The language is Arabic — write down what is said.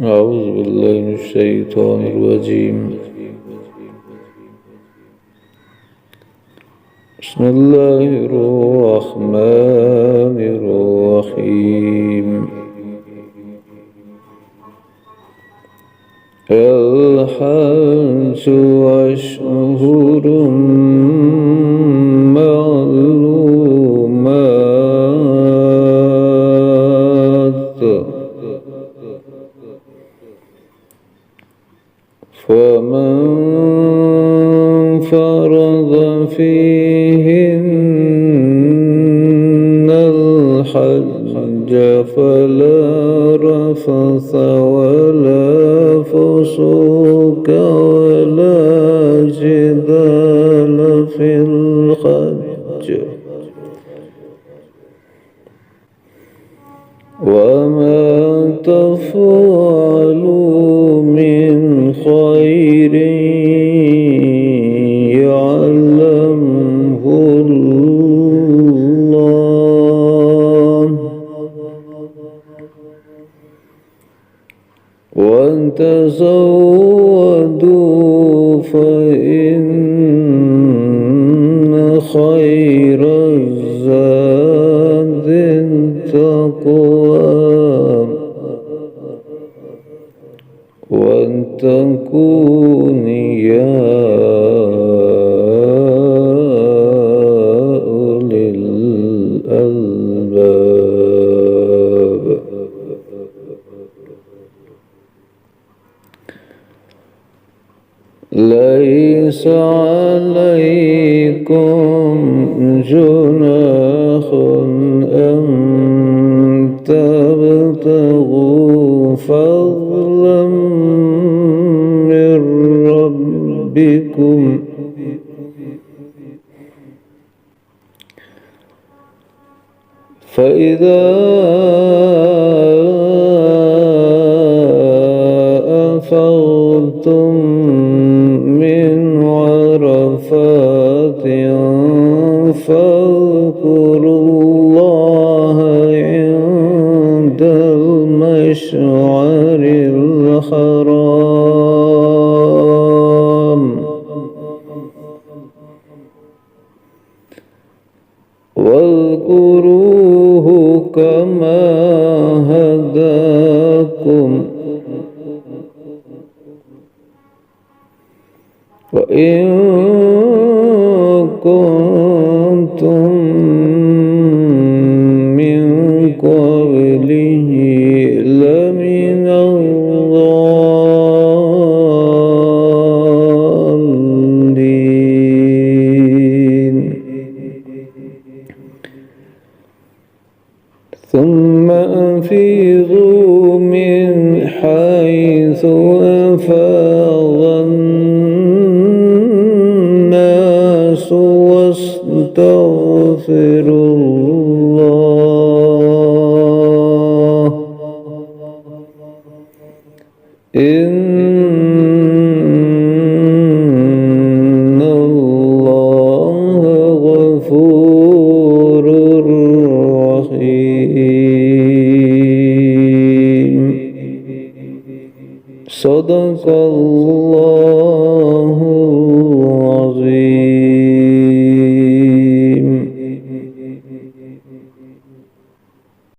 أعوذ بالله من الشيطان الرجيم. بسم الله الرحمن الرحيم. الحج أشهر معلومات، فمن فرض فيهن الحج فلا رفث ولا فسوق ولا جدال في الحج، وما تفعلوا من خير يعلمه الله، وتزودوا فإن خير الزاد التقوى، واتقون يا أولي الألباب. ليس عليكم جناح أن تبتغوا فضلا من ربكم، فإذا أفضتم من عرفات فاذكروا الله عند المشعر الحرام، واذكروه كما هداكم، وإن كنتم من قبله لمن الضالين. ثم أفيضوا من حيث